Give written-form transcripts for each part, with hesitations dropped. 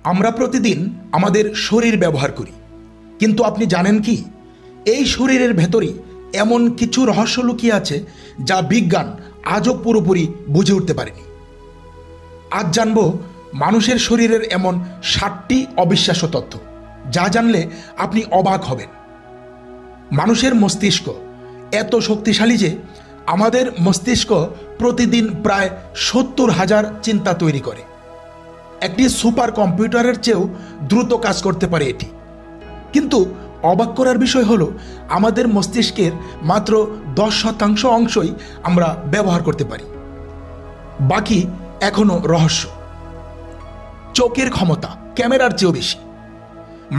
আমরা প্রতিদিন আমাদের শরীর ব্যবহার করি, কিন্তু আপনি জানেন কি এই শরীরের ভেতরেই এমন কিছু রহস্য লুকিয়ে আছে যা বিজ্ঞান আজও পুরোপুরি বুঝে উঠতে পারেনি। আজ জানব মানুষের শরীরের এমন 7টি অবিশ্বাস্য তথ্য যা জানলে আপনি অবাক হবেন। মানুষের মস্তিষ্ক এত শক্তিশালী যে আমাদের মস্তিষ্ক প্রতিদিন প্রায় 70,000 চিন্তা তৈরি করে। একটি সুপার কম্পিউটারের চেয়েও দ্রুত কাজ করতে পারে এটি। কিন্তু অবাক করার বিষয় হলো আমাদের মস্তিষ্কের মাত্র 10% অংশই আমরা ব্যবহার করতে পারি, বাকি এখনো রহস্য। চোখের ক্ষমতা ক্যামেরার চেয়েও বেশি।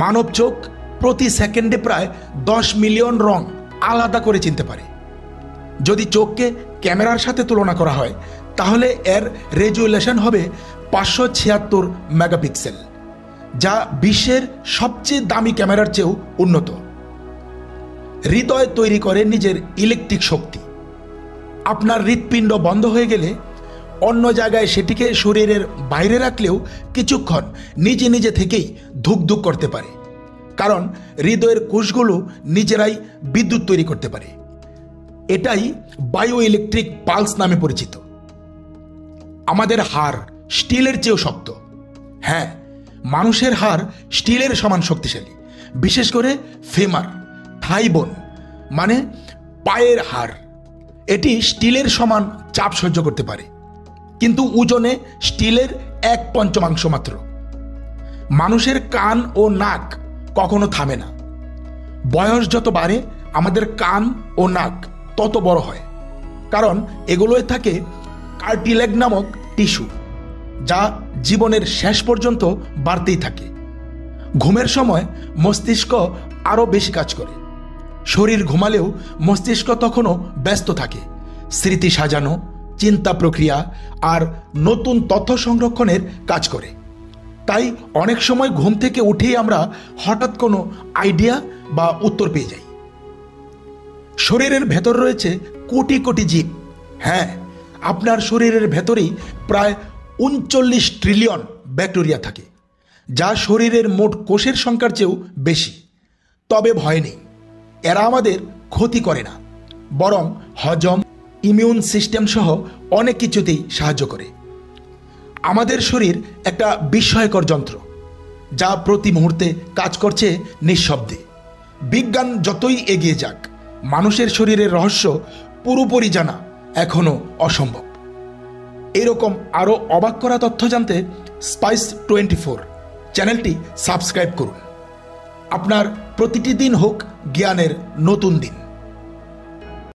মানব চোখ প্রতি সেকেন্ডে প্রায় 10 মিলিয়ন রং আলাদা করে চিনতে পারে। যদি চোখকে ক্যামেরার সাথে তুলনা করা হয় তাহলে এর রেজুলেশন হবে 576 মেগাপিক্সেল, যা বিশ্বের সবচেয়ে দামি ক্যামেরার চেয়েও উন্নত। হৃদয় তৈরি করে নিজের ইলেকট্রিক শক্তি। আপনার হৃৎপিণ্ড বন্ধ হয়ে গেলে অন্য জায়গায় সেটিকে শরীরের বাইরে রাখলেও কিছুক্ষণ নিজে নিজে থেকেই ধুকধুক করতে পারে, কারণ হৃদয়ের কোষগুলো নিজেরাই বিদ্যুৎ তৈরি করতে পারে। এটাই বায়ো ইলেকট্রিক পালস নামে পরিচিত। আমাদের হাড় স্টিলের চেয়েও শক্ত। হ্যাঁ, মানুষের হাড় স্টিলের সমান শক্তিশালী, বিশেষ করে ফেমার থাই বোন মানে পায়ের হাড়। এটি স্টিলের সমান চাপ সহ্য করতে পারে, কিন্তু ওজনে স্টিলের 1/5 মাত্র। মানুষের কান ও নাক কখনো থামে না। বয়স যত বাড়ে আমাদের কান ও নাক তত বড় হয়, কারণ এগুলোয় থাকে কার্টিলেজ নামক টিস্যু, যা জীবনের শেষ পর্যন্ত বাড়তেই থাকে। ঘুমের সময় মস্তিষ্ক আরও বেশি কাজ করে। শরীর ঘুমালেও মস্তিষ্ক তখনও ব্যস্ত থাকে, স্মৃতি সাজানো, চিন্তা প্রক্রিয়া আর নতুন তথ্য সংরক্ষণের কাজ করে। তাই অনেক সময় ঘুম থেকে উঠেই আমরা হঠাৎ কোনো আইডিয়া বা উত্তর পেয়ে যাই। শরীরের ভেতর রয়েছে কোটি কোটি জীব। হ্যাঁ, আপনার শরীরের ভেতরেই প্রায় 39 ট্রিলিয়ন ব্যাকটেরিয়া থাকে, যা শরীরের মোট কোষের সংখ্যার চেয়েও বেশি। তবে ভয় নেই, এরা আমাদের ক্ষতি করে না, বরং হজম, ইমিউন সিস্টেম সহ অনেক কিছুতেই সাহায্য করে। আমাদের শরীর একটা বিস্ময়কর যন্ত্র, যা প্রতি মুহূর্তে কাজ করছে নিঃশব্দে। বিজ্ঞান যতই এগিয়ে যাক, মানুষের শরীরের রহস্য পুরোপুরি জানা এখনো অসম্ভব। এরকম আরও অবাক করা তথ্য জানতে স্পাইস 24 চ্যানেলটি সাবস্ক্রাইব করুন। আপনার প্রতিটি দিন হোক জ্ঞানের নতুন দিন।